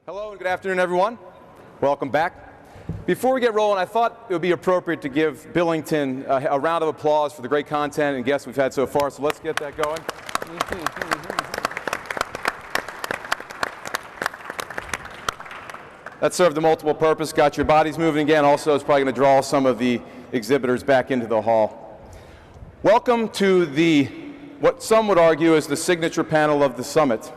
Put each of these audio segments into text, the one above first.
Hello and good afternoon, everyone. Welcome back. Before we get rolling, I thought it would be appropriate to give Billington a round of applause for the great content and guests we've had so far, so let's get that going. That served a multiple purpose, got your bodies moving again. Also, it's probably going to draw some of the exhibitors back into the hall. Welcome to what some would argue is the signature panel of the summit.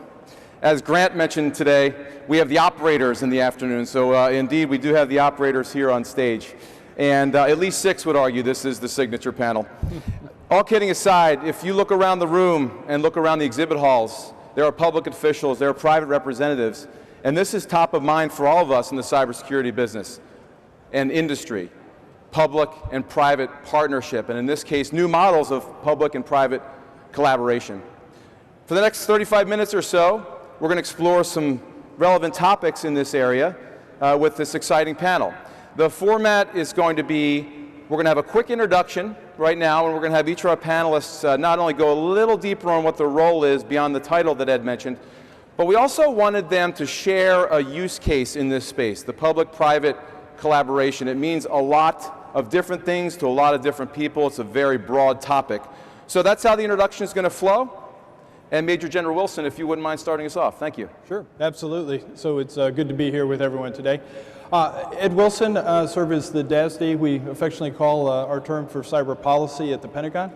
As Grant mentioned today, we have the operators in the afternoon, so indeed we do have the operators here on stage. And at least 6 would argue this is the signature panel. All kidding aside, if you look around the room and look around the exhibit halls, there are public officials, there are private representatives, and this is top of mind for all of us in the cybersecurity business and industry, public and private partnership, and in this case, new models of public and private collaboration. For the next 35 minutes or so, we're going to explore some relevant topics in this area with this exciting panel. The format is going to be, we're going to have a quick introduction right now, and we're going to have each of our panelists not only go a little deeper on what their role is beyond the title that Ed mentioned, but we also wanted them to share a use case in this space, the public-private collaboration. It means a lot of different things to a lot of different people. It's a very broad topic. So that's how the introduction is going to flow. And Major General Wilson, if you wouldn't mind starting us off. Thank you. Sure, absolutely. So it's good to be here with everyone today. Ed Wilson serves as the DASD. We affectionately call our term for cyber policy at the Pentagon.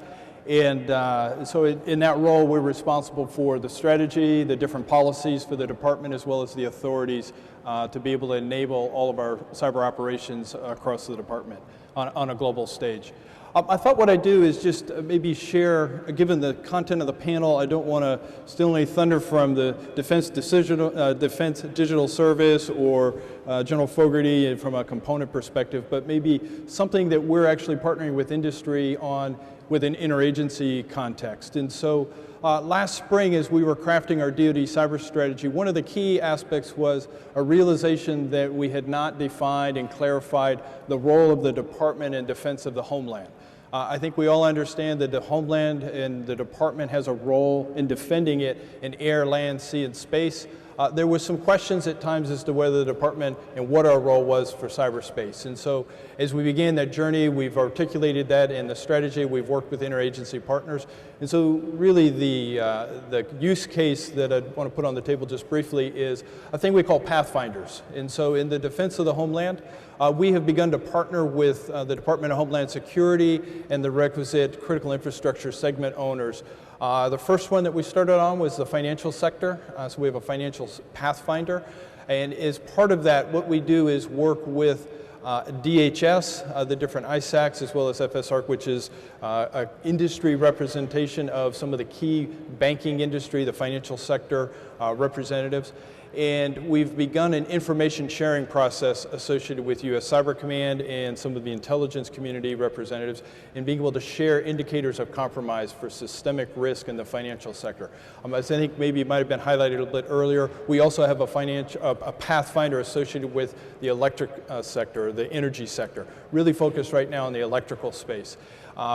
And so in that role, we're responsible for the strategy, the different policies for the department, as well as the authorities to be able to enable all of our cyber operations across the department on a global stage. I thought what I'd do is just maybe share, given the content of the panel, I don't want to steal any thunder from the Defense Digital Service or General Fogarty from a component perspective, but maybe something that we're actually partnering with industry on with an interagency context. And so last spring, as we were crafting our DoD cyber strategy, one of the key aspects was a realization that we had not defined and clarified the role of the department in defense of the homeland. I think we all understand that the homeland and the department has a role in defending it in air, land, sea, and space. There were some questions at times as to whether the department and what our role was for cyberspace. And so as we began that journey, we've articulated that in the strategy. We've worked with interagency partners. And so really the use case that I want to put on the table just briefly is a thing we call pathfinders. And so in the defense of the homeland, we have begun to partner with the Department of Homeland Security and the requisite critical infrastructure segment owners. The first one that we started on was the financial sector, so we have a financial pathfinder, and as part of that, what we do is work with DHS, the different ISACs, as well as FSARC, which is an industry representation of some of the key banking industry, the financial sector representatives. And we've begun an information sharing process associated with U.S. Cyber Command and some of the intelligence community representatives in being able to share indicators of compromise for systemic risk in the financial sector. As I think maybe it might have been highlighted a little bit earlier, we also have a pathfinder associated with the electric sector, the energy sector, really focused right now on the electrical space.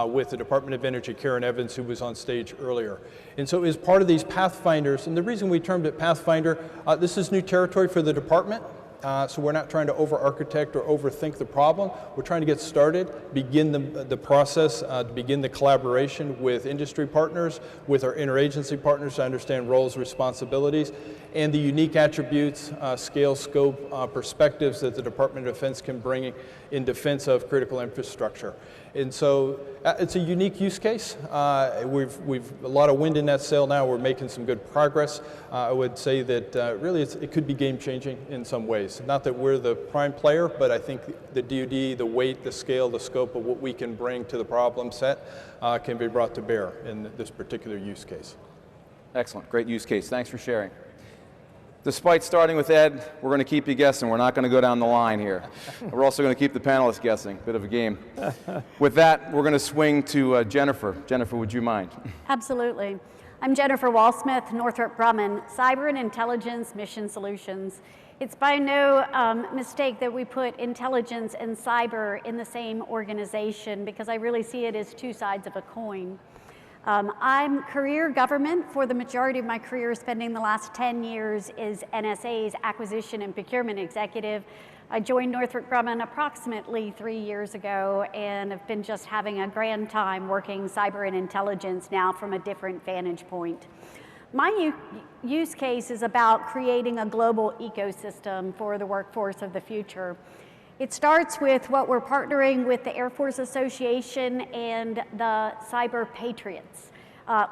With the Department of Energy, Karen Evans, who was on stage earlier. And so as part of these pathfinders, and the reason we termed it Pathfinder, this is new territory for the department, so we're not trying to over-architect or overthink the problem. We're trying to get started, begin the process, begin the collaboration with industry partners, with our interagency partners to understand roles, responsibilities, and the unique attributes, scale, scope, perspectives that the Department of Defense can bring in defense of critical infrastructure. And so it's a unique use case. We've a lot of wind in that sail now. We're making some good progress. I would say that really it could be game-changing in some ways. Not that we're the prime player, but I think the DoD, the weight, the scale, the scope of what we can bring to the problem set can be brought to bear in this particular use case. Excellent, great use case. Thanks for sharing. Despite starting with Ed, we're going to keep you guessing. We're not going to go down the line here. We're also going to keep the panelists guessing. Bit of a game. With that, we're going to swing to Jennifer. Jennifer, would you mind? Absolutely. I'm Jennifer Walsmith, Northrop Grumman, Cyber and Intelligence Mission Solutions. It's by no mistake that we put intelligence and cyber in the same organization because I really see it as two sides of a coin. I'm career government for the majority of my career, spending the last 10 years as NSA's acquisition and procurement executive. I joined Northrop Grumman approximately 3 years ago and have been just having a grand time working cyber and intelligence now from a different vantage point. My use case is about creating a global ecosystem for the workforce of the future. It starts with what we're partnering with the Air Force Association and the Cyber Patriots.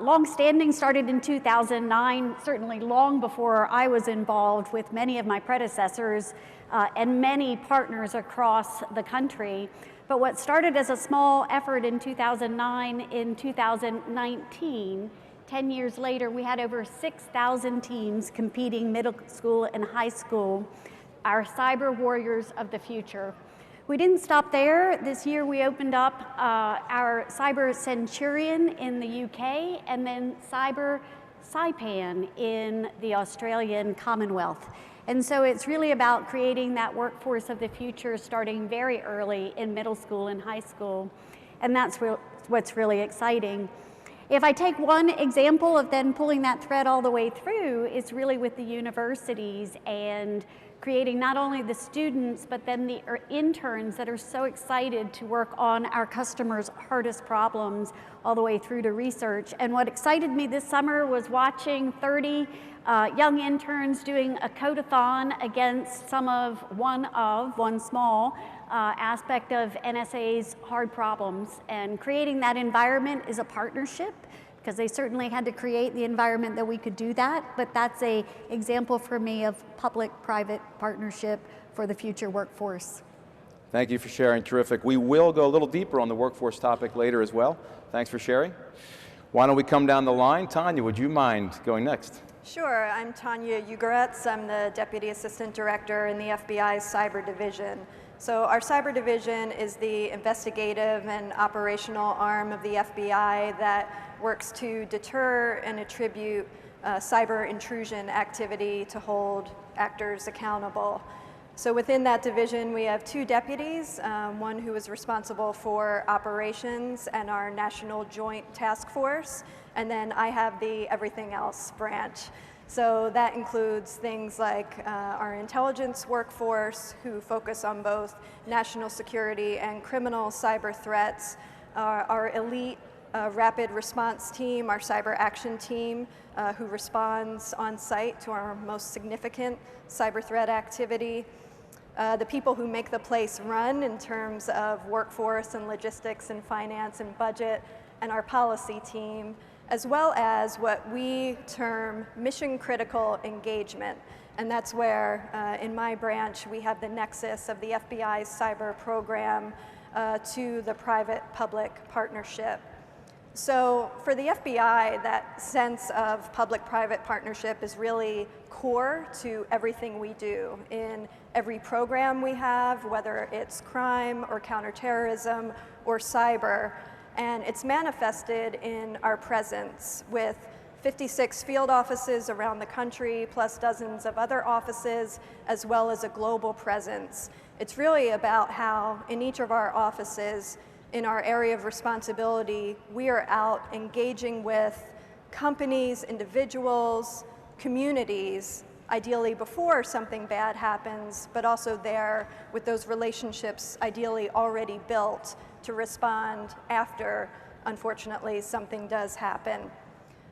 Long-standing, started in 2009, certainly long before I was involved with many of my predecessors and many partners across the country. But what started as a small effort in 2009, in 2019, 10 years later, we had over 6,000 teams competing middle school and high school, our cyber warriors of the future. We didn't stop there. This year we opened up our Cyber Centurion in the UK and then Cyber Saipan in the Australian Commonwealth. And so it's really about creating that workforce of the future starting very early in middle school and high school. And that's what's really exciting. If I take one example of then pulling that thread all the way through, it's really with the universities and creating not only the students, but then the interns that are so excited to work on our customers' hardest problems all the way through to research. And what excited me this summer was watching 30 young interns doing a code-a-thon against one small aspect of NSA's hard problems. And creating that environment is a partnership, because they certainly had to create the environment that we could do that, but that's an example for me of public-private partnership for the future workforce. Thank you for sharing. Terrific. We will go a little deeper on the workforce topic later as well. Thanks for sharing. Why don't we come down the line? Tanya, would you mind going next? Sure. I'm Tanya Gretz. I'm the Deputy Assistant Director in the FBI's Cyber Division. So our Cyber Division is the investigative and operational arm of the FBI that works to deter and attribute cyber intrusion activity to hold actors accountable. So within that division, we have two deputies, one who is responsible for operations and our National Joint Task Force, and then I have the everything else branch. So that includes things like our intelligence workforce, who focus on both national security and criminal cyber threats, our elite rapid response team, our cyber action team, who responds on site to our most significant cyber threat activity, the people who make the place run in terms of workforce and logistics and finance and budget, and our policy team, as well as what we term mission critical engagement. And that's where, in my branch, we have the nexus of the FBI's cyber program to the private-public partnership. So for the FBI, that sense of public-private partnership is really core to everything we do in every program we have, whether it's crime or counterterrorism or cyber. And it's manifested in our presence with 56 field offices around the country, plus dozens of other offices, as well as a global presence. It's really about how in each of our offices, in our area of responsibility, we are out engaging with companies, individuals, communities, ideally before something bad happens, but also there with those relationships ideally already built to respond after, unfortunately, something does happen.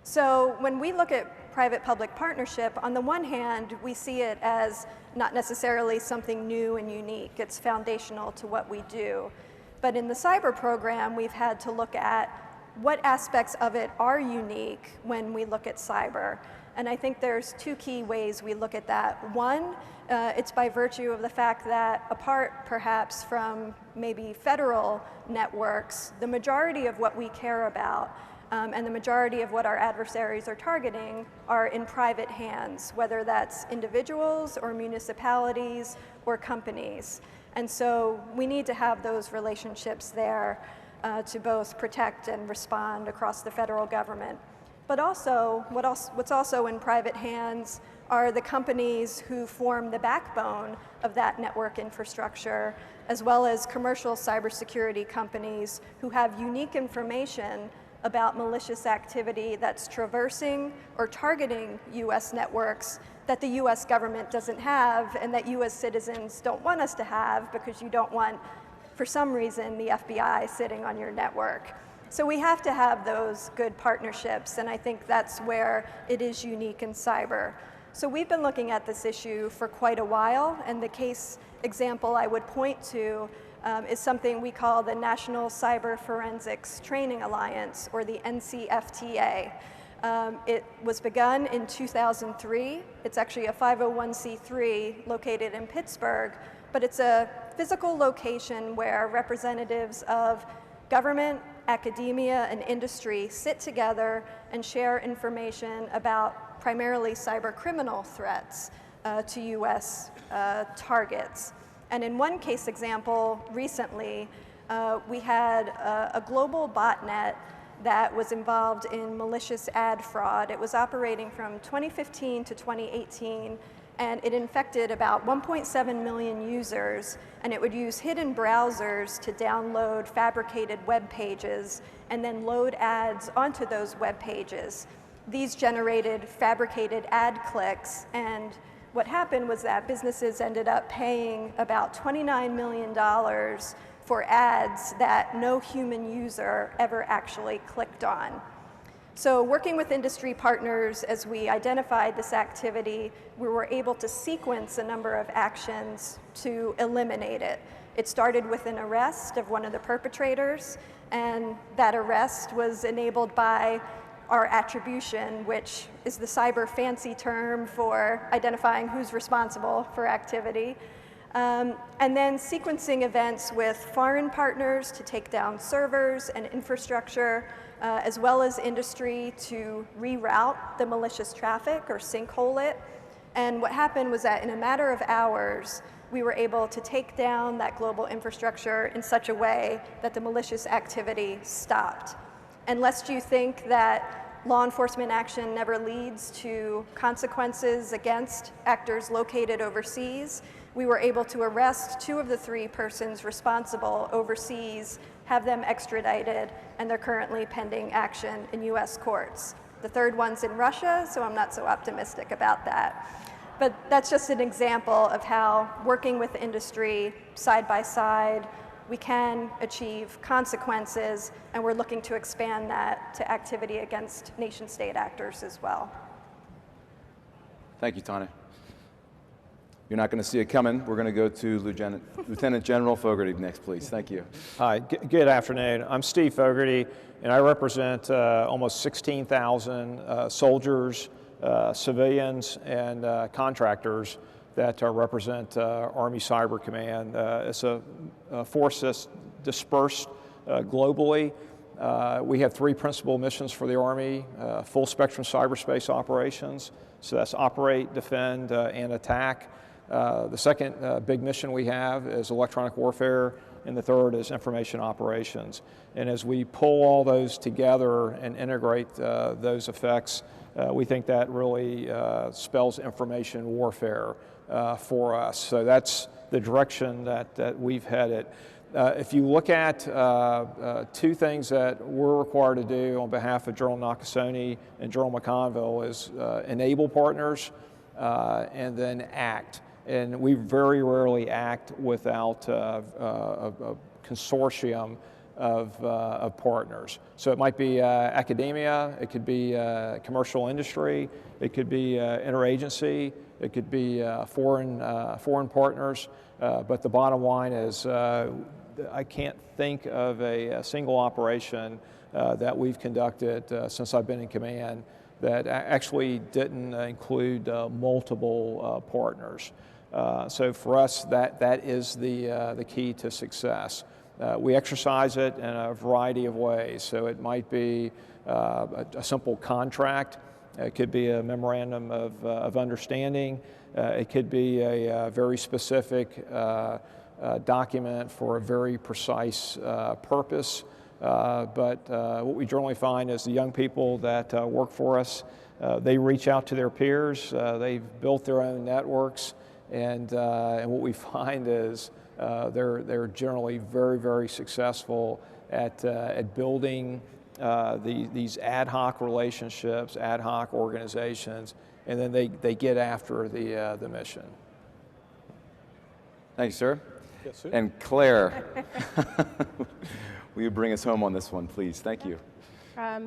So when we look at private-public partnership, on the one hand, we see it as not necessarily something new and unique. It's foundational to what we do. But in the cyber program, we've had to look at what aspects of it are unique when we look at cyber. And I think there's two key ways we look at that. One, it's by virtue of the fact that apart perhaps from maybe federal networks, the majority of what we care about and the majority of what our adversaries are targeting are in private hands, whether that's individuals or municipalities or companies. And so we need to have those relationships there to both protect and respond across the federal government. But also, what's also in private hands are the companies who form the backbone of that network infrastructure, as well as commercial cybersecurity companies who have unique information about malicious activity that's traversing or targeting US networks that the US government doesn't have and that US citizens don't want us to have because you don't want, for some reason, the FBI sitting on your network. So we have to have those good partnerships, and I think that's where it is unique in cyber. So we've been looking at this issue for quite a while, and the case example I would point to is something we call the National Cyber Forensics Training Alliance, or the NCFTA. It was begun in 2003. It's actually a 501c3 located in Pittsburgh, but it's a physical location where representatives of government, academia, and industry sit together and share information about primarily cyber criminal threats to US targets. And in one case example recently, we had a global botnet that was involved in malicious ad fraud. It was operating from 2015 to 2018, and it infected about 1.7 million users, and it would use hidden browsers to download fabricated web pages and then load ads onto those web pages. These generated fabricated ad clicks, and what happened was that businesses ended up paying about $29 million for ads that no human user ever actually clicked on. So working with industry partners as we identified this activity, we were able to sequence a number of actions to eliminate it. It started with an arrest of one of the perpetrators, and that arrest was enabled by our attribution, which is the cyber fancy term for identifying who's responsible for activity. And then sequencing events with foreign partners to take down servers and infrastructure, as well as industry to reroute the malicious traffic or sinkhole it. And what happened was that in a matter of hours, we were able to take down that global infrastructure in such a way that the malicious activity stopped. And lest you think that law enforcement action never leads to consequences against actors located overseas, we were able to arrest 2 of the 3 persons responsible overseas, have them extradited, and they're currently pending action in US courts. The 3rd one's in Russia, so I'm not so optimistic about that. But that's just an example of how working with industry side by side, we can achieve consequences, and we're looking to expand that to activity against nation-state actors as well. Thank you, Tanya. You're not going to see it coming. We're going to go to Lieutenant General Fogarty next, please. Thank you. Hi, good afternoon. I'm Steve Fogarty, and I represent almost 16,000 soldiers, civilians, and contractors that represent Army Cyber Command. It's a force that's dispersed globally. We have 3 principal missions for the Army: full spectrum cyberspace operations, so that's operate, defend, and attack. The second big mission we have is electronic warfare, and the third is information operations. And as we pull all those together and integrate those effects, we think that really spells information warfare for us. So that's the direction that we've headed. If you look at 2 things that we're required to do on behalf of General Nakasone and General McConville is enable partners and then act. And we very rarely act without a consortium of partners. So it might be academia, it could be commercial industry, it could be interagency, it could be foreign partners. But the bottom line is I can't think of a single operation that we've conducted since I've been in command that actually didn't include multiple partners. So for us, that is the key to success. We exercise it in a variety of ways. So it might be a simple contract. It could be a memorandum of understanding. It could be a very specific document for a very precise purpose. But what we generally find is the young people that work for us, they reach out to their peers. They've built their own networks. And what we find is they're generally very, very successful at building these ad hoc relationships, ad hoc organizations, and then they get after the mission. Thank you, sir. Yes, sir. And Claire, will you bring us home on this one, please? Thank you.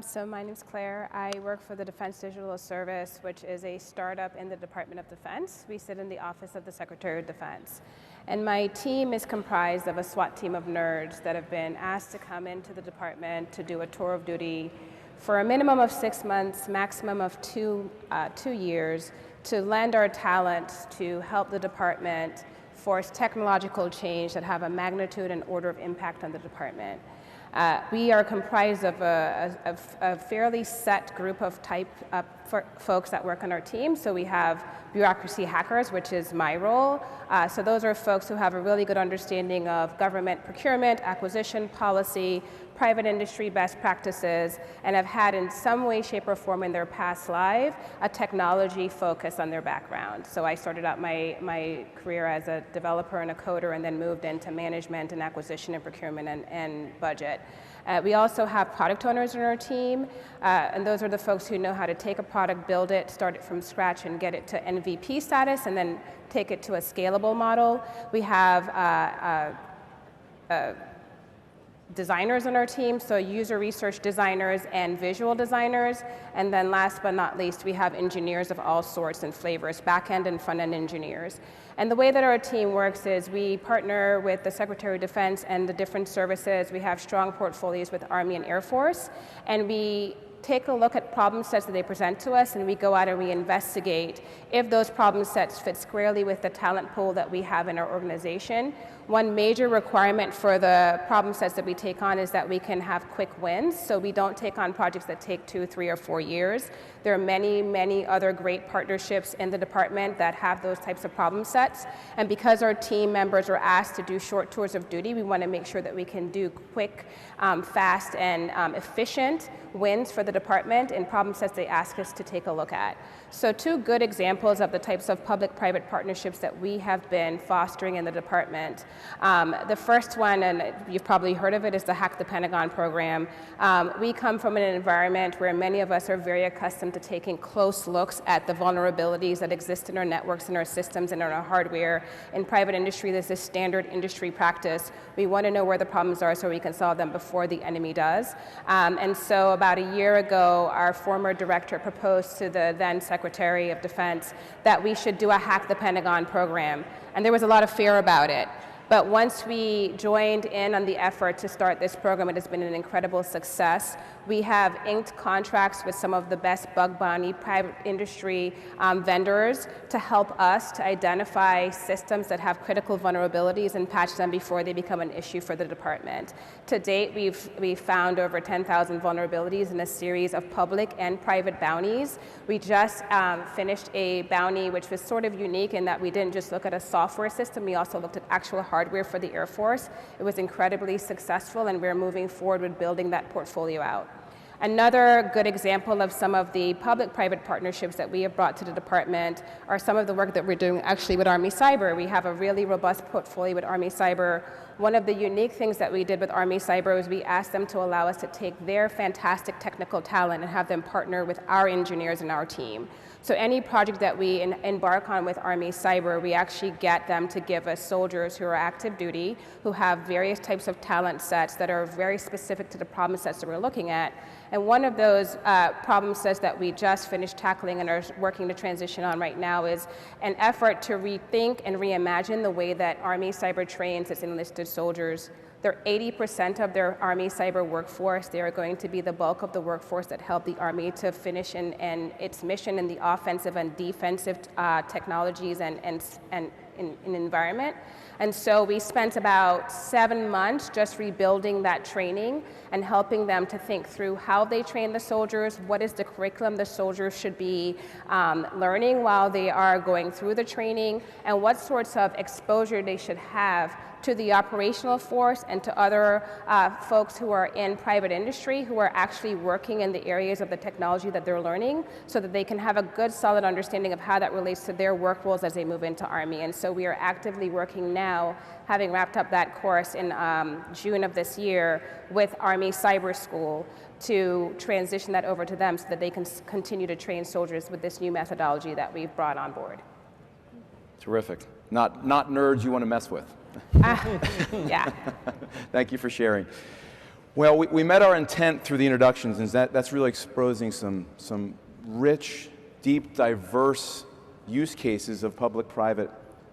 So my name is Claire. I work for the Defense Digital Service, which is a startup in the Department of Defense. We sit in the Office of the Secretary of Defense. And my team is comprised of a SWAT team of nerds that have been asked to come into the department to do a tour of duty for a minimum of 6 months, maximum of 2 years, to lend our talent to help the department force technological change that have a magnitude and order of impact on the department. We are comprised of a fairly set group of folks that work on our team. So we have bureaucracy hackers, which is my role. So those are folks who have a really good understanding of government procurement, acquisition policy, private industry best practices, and have had in some way, shape, or form in their past life a technology focus on their background. So I started out my career as a developer and a coder, and then moved into management and acquisition and procurement and budget. We also have product owners on our team, and those are the folks who know how to take a product, build it, start it from scratch, and get it to MVP status, and then take it to a scalable model. We have designers on our team, so user research designers and visual designers. And then last but not least, we have engineers of all sorts and flavors, back-end and front-end engineers. And the way that our team works is we partner with the Secretary of Defense and the different services. We have strong portfolios with Army and Air Force, and we take a look at problem sets that they present to us, and we go out and we investigate if those problem sets fit squarely with the talent pool that we have in our organization. One major requirement for the problem sets that we take on is that we can have quick wins, so we don't take on projects that take 2, 3, or 4 years. There are many, many other great partnerships in the department that have those types of problem sets, and because our team members are asked to do short tours of duty, we want to make sure that we can do quick, fast, and efficient wins for the department in problem sets they ask us to take a look at. So 2 good examples of the types of public-private partnerships that we have been fostering in the department. The first one, and you've probably heard of it, is the Hack the Pentagon program. We come from an environment where many of us are very accustomed to taking close looks at the vulnerabilities that exist in our networks, in our systems, and in our hardware. In private industry, this is standard industry practice. We want to know where the problems are so we can solve them before the enemy does. And so about a year ago, our former director proposed to the then Secretary of Defense that we should do a Hack the Pentagon program. And there was a lot of fear about it. But once we joined in on the effort to start this program, it has been an incredible success. We have inked contracts with some of the best bug bounty private industry vendors to help us to identify systems that have critical vulnerabilities and patch them before they become an issue for the department. To date, we've found over 10,000 vulnerabilities in a series of public and private bounties. We just finished a bounty which was sort of unique in that we didn't just look at a software system, we also looked at actual hardware for the Air Force. It was incredibly successful, and we're moving forward with building that portfolio out. Another good example of some of the public-private partnerships that we have brought to the department are some of the work that we're doing actually with Army Cyber. We have a really robust portfolio with Army Cyber. One of the unique things that we did with Army Cyber was we asked them to allow us to take their fantastic technical talent and have them partner with our engineers and our team. So any project that we embark on with Army Cyber, we actually get them to give us soldiers who are active duty, who have various types of talent sets that are very specific to the problem sets that we're looking at. And one of those problem sets that we just finished tackling and are working to transition on right now is an effort to rethink and reimagine the way that Army Cyber trains its enlisted soldiers. They're 80% of their Army Cyber workforce. They are going to be the bulk of the workforce that help the Army to finish in its mission in the offensive and defensive technologies and environment. And so we spent about 7 months just rebuilding that training and helping them to think through how they train the soldiers, what is the curriculum the soldiers should be learning while they are going through the training, and what sorts of exposure they should have to the operational force and to other folks who are in private industry who are actually working in the areas of the technology that they're learning, so that they can have a good solid understanding of how that relates to their work roles as they move into Army. And so so we are actively working now, having wrapped up that course in June of this year with Army Cyber School, to transition that over to them so that they can continue to train soldiers with this new methodology that we've brought on board. Terrific. Not nerds you want to mess with. Yeah. Thank you for sharing. Well, we met our intent through the introductions, and that's really exposing some rich, deep, diverse use cases of public-private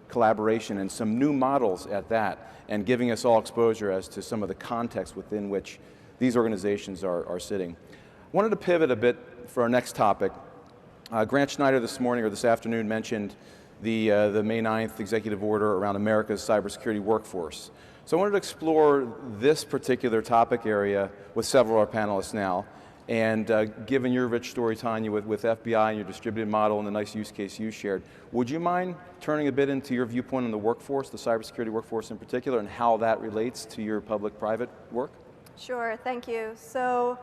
collaboration and some new models at that, and giving us all exposure as to some of the context within which these organizations are sitting. I wanted to pivot a bit for our next topic. Grant Schneider this morning or this afternoon mentioned the May 9th executive order around America's cybersecurity workforce. So I wanted to explore this particular topic area with several of our panelists now. And given your rich story, Tanya, with FBI and your distributed model and the nice use case you shared, would you mind turning a bit into your viewpoint on the workforce, the cybersecurity workforce in particular, and how that relates to your public-private work? Sure, thank you. So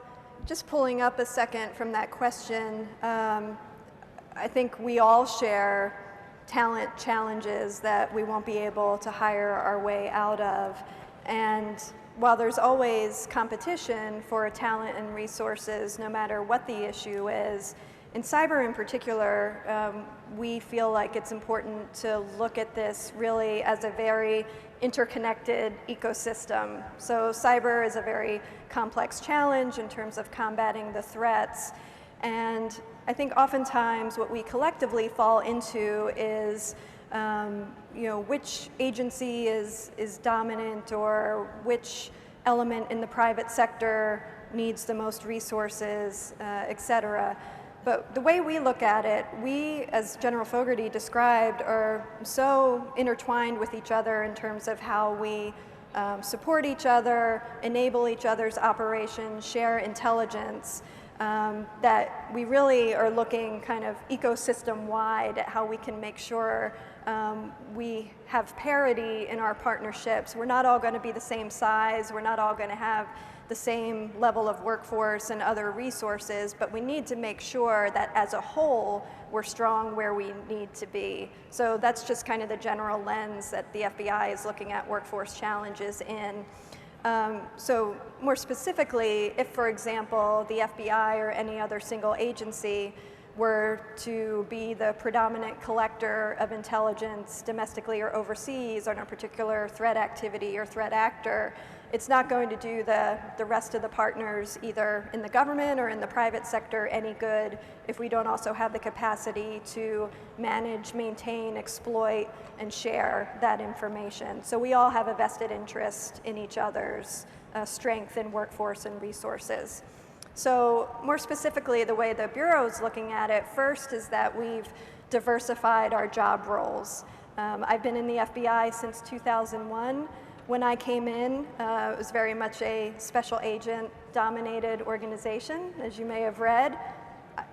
just pulling up a second from that question, I think we all share talent challenges that we won't be able to hire our way out of. And while there's always competition for talent and resources, no matter what the issue is, in cyber in particular, we feel like it's important to look at this really as a very interconnected ecosystem. So cyber is a very complex challenge in terms of combating the threats. And I think oftentimes what we collectively fall into is which agency is dominant, or which element in the private sector needs the most resources, et cetera. But the way we look at it, we, as General Fogarty described, are so intertwined with each other in terms of how we support each other, enable each other's operations, share intelligence, that we really are looking kind of ecosystem-wide at how we can make sure we have parity in our partnerships. We're not all going to be the same size. We're not all going to have the same level of workforce and other resources, but we need to make sure that as a whole, we're strong where we need to be. So that's just kind of the general lens that the FBI is looking at workforce challenges in. So more specifically, if, for example, the FBI or any other single agency were to be the predominant collector of intelligence domestically or overseas on a particular threat activity or threat actor, it's not going to do the rest of the partners, either in the government or in the private sector, any good if we don't also have the capacity to manage, maintain, exploit, and share that information. So we all have a vested interest in each other's strength in workforce and resources. So more specifically, the way the Bureau is looking at it, first is that we've diversified our job roles. I've been in the FBI since 2001. When I came in, it was very much a special agent-dominated organization, as you may have read.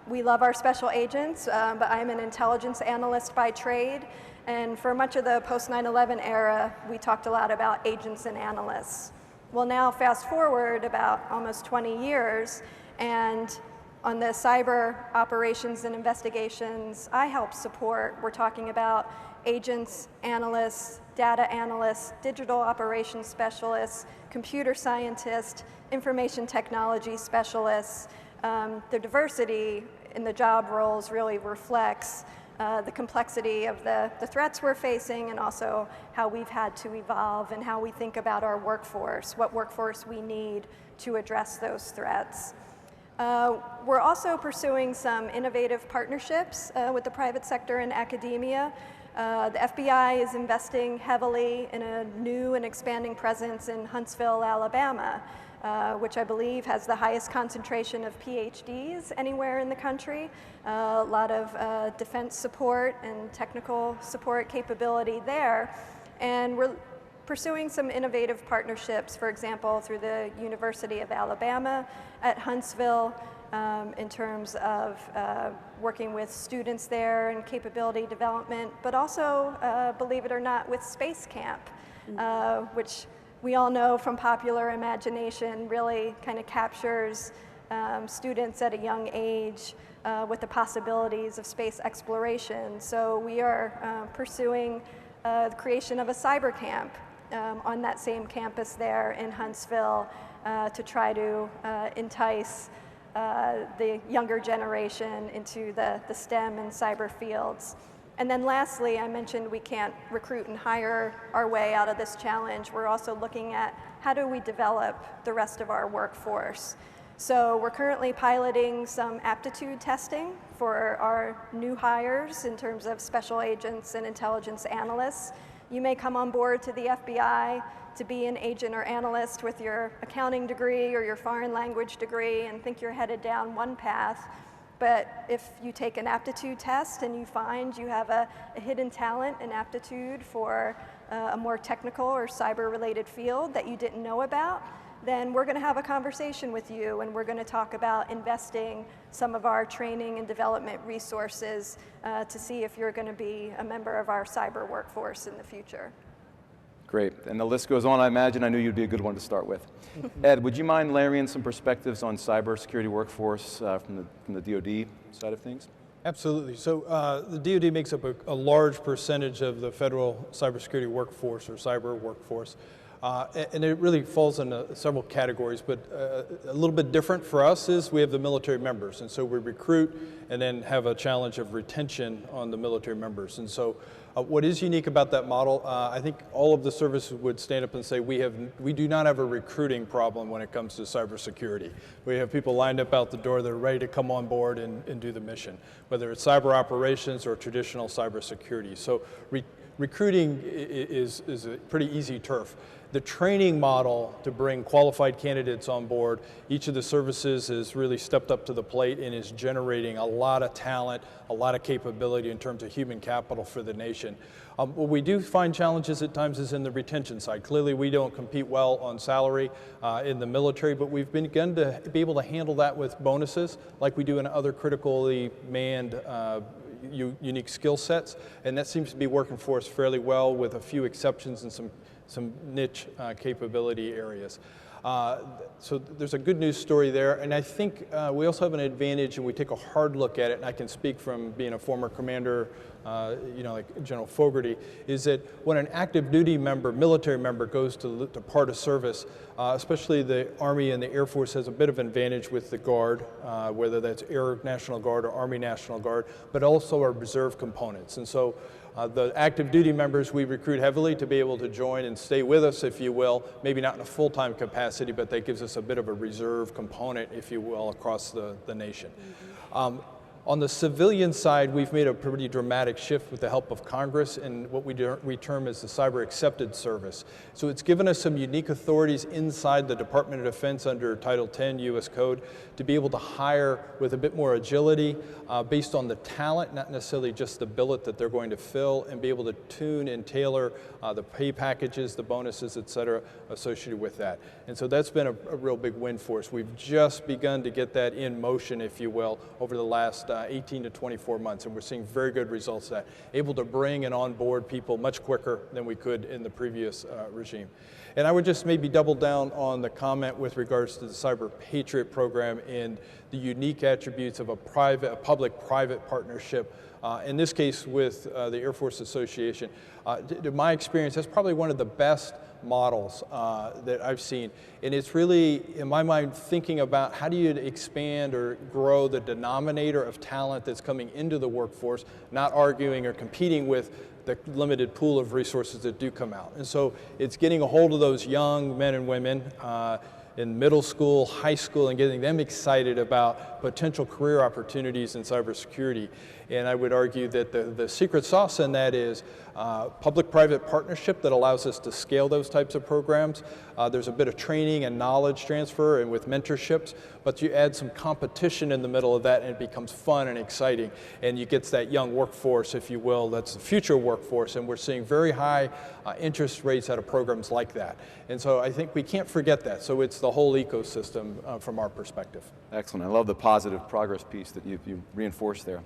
We love our special agents, but I'm an intelligence analyst by trade. And for much of the post-9/11 era, we talked a lot about agents and analysts. Well, now fast forward about almost 20 years, and on the cyber operations and investigations I help support, we're talking about agents, analysts, data analysts, digital operations specialists, computer scientists, information technology specialists. The diversity in the job roles really reflects the complexity of the threats we're facing, and also how we've had to evolve and how we think about our workforce, what workforce we need to address those threats. We're also pursuing some innovative partnerships with the private sector and academia. The FBI is investing heavily in a new and expanding presence in Huntsville, Alabama, which I believe has the highest concentration of PhDs anywhere in the country. A lot of defense support and technical support capability there. And we're pursuing some innovative partnerships, for example, through the University of Alabama at Huntsville, in terms of working with students there and capability development, but also, believe it or not, with Space Camp, which we all know from popular imagination really kind of captures students at a young age with the possibilities of space exploration. So we are pursuing the creation of a cyber camp on that same campus there in Huntsville to try to entice the younger generation into the STEM and cyber fields. And then lastly, I mentioned we can't recruit and hire our way out of this challenge. We're also looking at how do we develop the rest of our workforce. So we're currently piloting some aptitude testing for our new hires in terms of special agents and intelligence analysts. You may come on board to the FBI to be an agent or analyst with your accounting degree or your foreign language degree and think you're headed down one path. But if you take an aptitude test and you find you have a hidden talent and aptitude for a more technical or cyber-related field that you didn't know about, then we're going to have a conversation with you and we're going to talk about investing some of our training and development resources to see if you're going to be a member of our cyber workforce in the future. Great, and the list goes on. I imagine I knew you'd be a good one to start with. Ed, would you mind layering in some perspectives on cybersecurity workforce from the DoD side of things? Absolutely. So the DoD makes up a large percentage of the federal cybersecurity workforce or cyber workforce. And it really falls into several categories, but a little bit different for us is we have the military members, and so we recruit and then have a challenge of retention on the military members. And so what is unique about that model, I think all of the services would stand up and say we do not have a recruiting problem when it comes to cybersecurity. We have people lined up out the door that are ready to come on board and do the mission, whether it's cyber operations or traditional cybersecurity. So recruiting is a pretty easy turf. The training model to bring qualified candidates on board, each of the services has really stepped up to the plate and is generating a lot of talent, a lot of capability in terms of human capital for the nation. What we do find challenges at times is in the retention side. Clearly we don't compete well on salary in the military, but we've begun to be able to handle that with bonuses like we do in other critically manned unique skill sets, and that seems to be working for us fairly well with a few exceptions and some niche capability areas. So there's a good news story there, and I think we also have an advantage, and we take a hard look at it, and I can speak from being a former commander, like General Fogarty, is that when an active duty member, military member goes to part of service, especially the Army and the Air Force has a bit of an advantage with the Guard, whether that's Air National Guard or Army National Guard, but also our reserve components. And so the active duty members we recruit heavily to be able to join and stay with us, if you will, maybe not in a full-time capacity, but that gives us a bit of a reserve component, if you will, across the nation. Mm-hmm. On the civilian side, we've made a pretty dramatic shift with the help of Congress and what we term as the Cyber Accepted Service. So it's given us some unique authorities inside the Department of Defense under Title 10 U.S. Code to be able to hire with a bit more agility based on the talent, not necessarily just the billet that they're going to fill, and be able to tune and tailor the pay packages, the bonuses, et cetera, associated with that. And so that's been a real big win for us. We've just begun to get that in motion, if you will, over the last 18 to 24 months, and we're seeing very good results of that. Able to bring and onboard people much quicker than we could in the previous regime. And I would just maybe double down on the comment with regards to the Cyber Patriot program and the unique attributes of a public-private partnership, in this case with the Air Force Association. To my experience, that's probably one of the best models that I've seen. And it's really, in my mind, thinking about how do you expand or grow the denominator of talent that's coming into the workforce, not arguing or competing with the limited pool of resources that do come out. And so it's getting a hold of those young men and women in middle school, high school, and getting them excited about potential career opportunities in cybersecurity. And I would argue that the secret sauce in that is public-private partnership that allows us to scale those types of programs. There's a bit of training and knowledge transfer and with mentorships, but you add some competition in the middle of that and it becomes fun and exciting. And you get that young workforce, if you will, that's the future workforce, and we're seeing very high interest rates out of programs like that. And so I think we can't forget that. So it's the whole ecosystem from our perspective. Excellent. I love the positive progress piece that you reinforced there.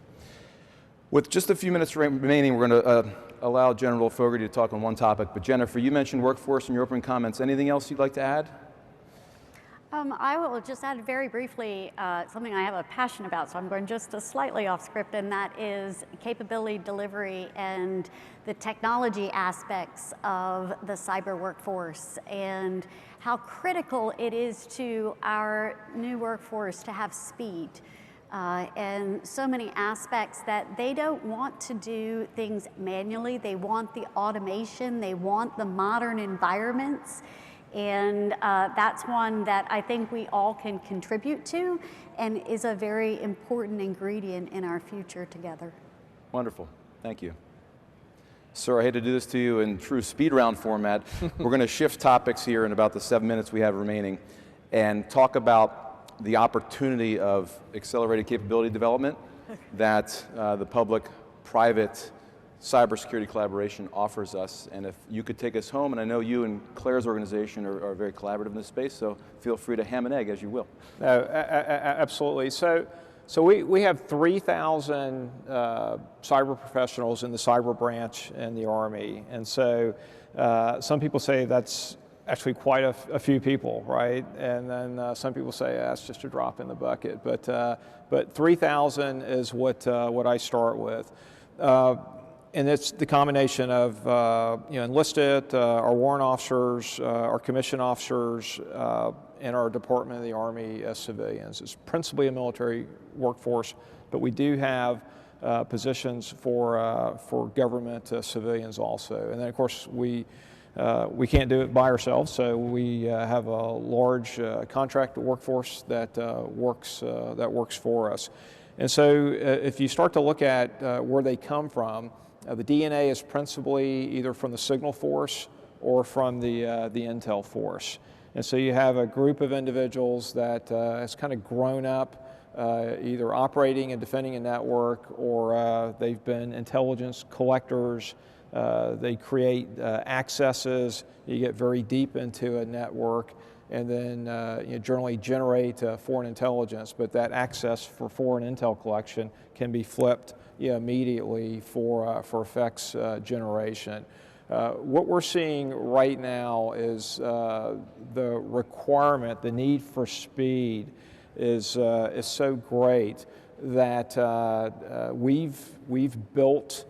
With just a few minutes remaining, we're going to allow General Fogarty to talk on one topic. But Jennifer, you mentioned workforce in your opening comments. Anything else you'd like to add? I will just add very briefly something I have a passion about, so I'm going just slightly off script, and that is capability delivery and the technology aspects of the cyber workforce and how critical it is to our new workforce to have speed. And so many aspects that they don't want to do things manually. They want the automation, they want the modern environments. And that's one that I think we all can contribute to and is a very important ingredient in our future together. Wonderful, thank you. Sir, I hate to do this to you in true speed round format. We're going to shift topics here in about the 7 minutes we have remaining and talk about the opportunity of accelerated capability development that the public-private cybersecurity collaboration offers us. And if you could take us home, and I know you and Claire's organization are very collaborative in this space, so feel free to ham and egg as you will. No, absolutely. So we have 3,000 cyber professionals in the cyber branch in the Army. And so some people say that's actually quite a few people, right? And then some people say that's just a drop in the bucket. But 3,000 is what I start with. And it's the combination of enlisted, our warrant officers, our commissioned officers, and our Department of the Army as civilians. It's principally a military workforce, but we do have positions for government civilians also. And then of course we can't do it by ourselves, so we have a large contract workforce that works for us. And so if you start to look at where they come from, the DNA is principally either from the signal force or from the intel force. And so you have a group of individuals that has kind of grown up either operating and defending a network, or they've been intelligence collectors. They create accesses. You get very deep into a network, and then generally generate foreign intelligence. But that access for foreign intel collection can be flipped immediately for effects generation. What we're seeing right now is the requirement, the need for speed is so great that we've built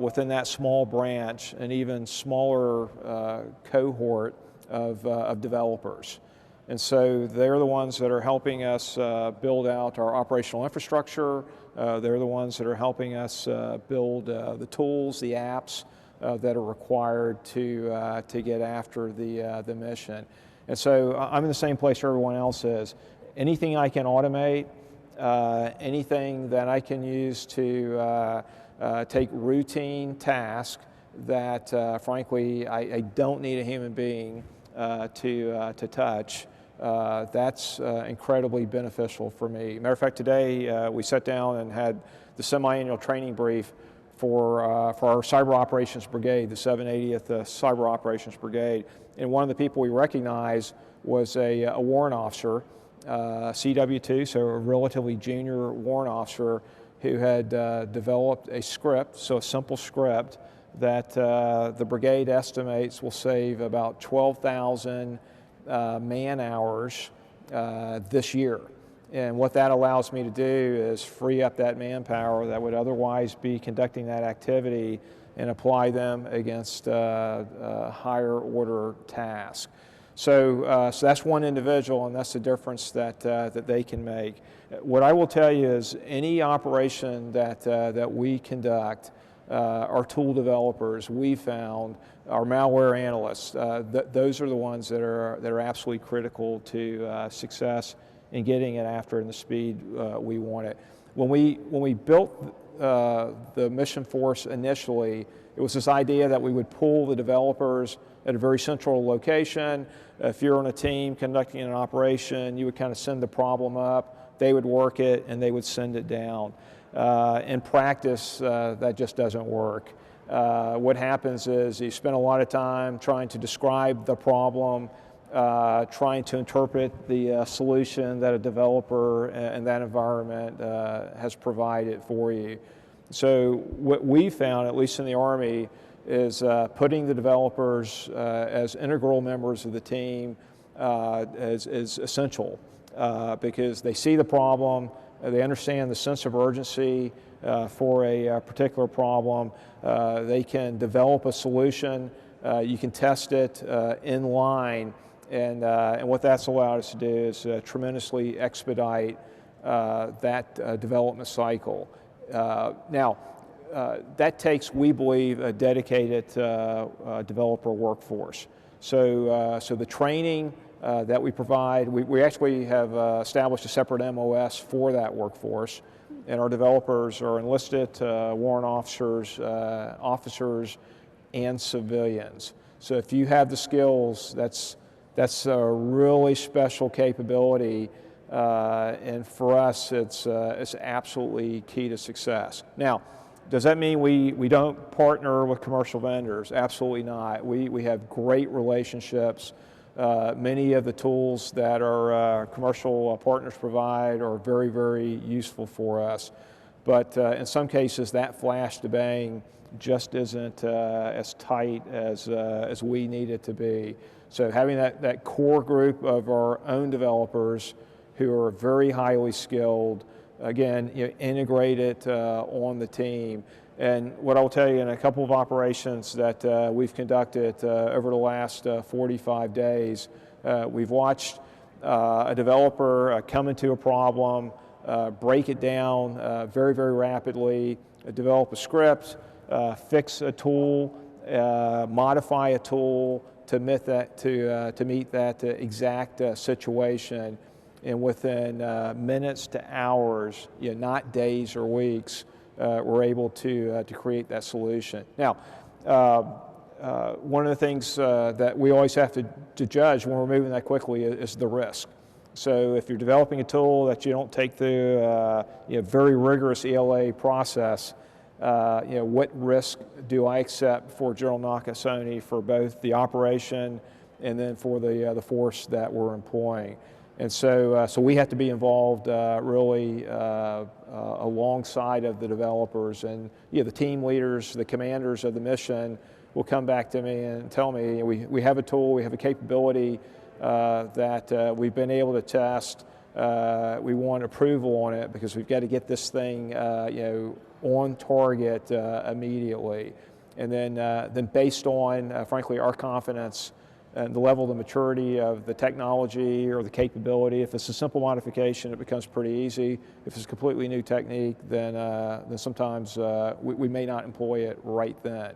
within that small branch an even smaller cohort of developers. And so they're the ones that are helping us build out our operational infrastructure. They're the ones that are helping us build the tools, the apps that are required to get after the mission. And so I'm in the same place everyone else is. Anything I can automate, anything that I can use to take routine tasks that frankly I don't need a human being to touch, that's incredibly beneficial for me. Matter of fact, today we sat down and had the semi-annual training brief for our Cyber Operations Brigade, the 780th Cyber Operations Brigade. And one of the people we recognized was a warrant officer, CW2, so a relatively junior warrant officer who had developed a script, so a simple script, that the brigade estimates will save about 12,000 man hours this year. And what that allows me to do is free up that manpower that would otherwise be conducting that activity and apply them against higher order tasks. So that's one individual, and that's the difference that they can make. What I will tell you is any operation that we conduct, our tool developers, we found, our malware analysts, those are the ones that are absolutely critical to success in getting it after in the speed we want it. When we built the mission force initially, it was this idea that we would pull the developers at a very central location. If you're on a team conducting an operation, you would kind of send the problem up, they would work it, and they would send it down. In practice, that just doesn't work. What happens is you spend a lot of time trying to describe the problem, trying to interpret the solution that a developer in that environment has provided for you. So what we found, at least in the Army, is putting the developers as integral members of the team, is essential because they see the problem, they understand the sense of urgency for a particular problem. They can develop a solution. You can test it in line, and what that's allowed us to do is tremendously expedite that development cycle. Now, that takes, we believe, a dedicated developer workforce. So the training that we provide, we actually have established a separate MOS for that workforce, and our developers are enlisted warrant officers, and civilians. So if you have the skills, that's a really special capability, and for us, it's absolutely key to success. Now, does that mean we don't partner with commercial vendors? Absolutely not. We have great relationships. Many of the tools that our commercial partners provide are very, very useful for us. But in some cases, that flash to bang just isn't as tight as we need it to be. So having that core group of our own developers who are very highly skilled, again, integrated on the team. And what I'll tell you, in a couple of operations that we've conducted over the last 45 days, we've watched a developer come into a problem, break it down very, very rapidly, develop a script, fix a tool, modify a tool to meet that exact situation. And within minutes to hours, not days or weeks, we're able to create that solution. Now, one of the things that we always have to judge when we're moving that quickly is the risk. So if you're developing a tool that you don't take through a very rigorous ELA process, what risk do I accept for General Nakasone for both the operation and then for the force that we're employing? And so we have to be involved really alongside of the developers, and the team leaders, the commanders of the mission will come back to me and tell me we have a tool, we have a capability that we've been able to test. We want approval on it because we've got to get this thing on target immediately. And then based on, frankly, our confidence and the level of the maturity of the technology or the capability. If it's a simple modification, it becomes pretty easy. If it's a completely new technique, then sometimes we may not employ it right then.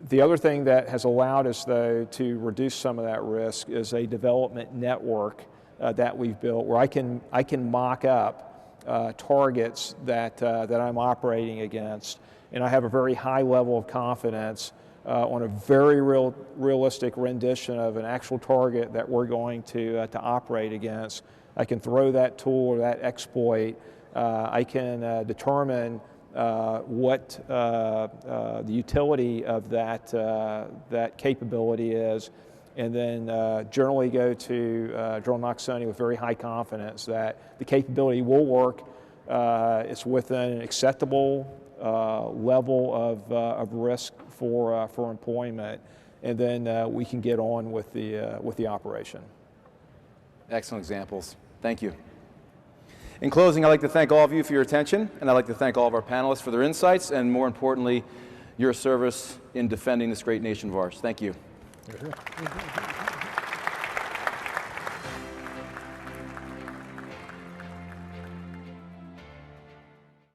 The other thing that has allowed us, though, to reduce some of that risk is a development network that we've built where I can mock up targets that I'm operating against, and I have a very high level of confidence on a very realistic rendition of an actual target that we're going to operate against. I can throw that tool or that exploit. I can determine what the utility of that capability is, and then generally go to General Nakasone with very high confidence that the capability will work. It's within an acceptable level of risk for employment, and then we can get on with the operation. Excellent examples. Thank you. In closing, I'd like to thank all of you for your attention, and I'd like to thank all of our panelists for their insights, and more importantly, your service in defending this great nation of ours. Thank you.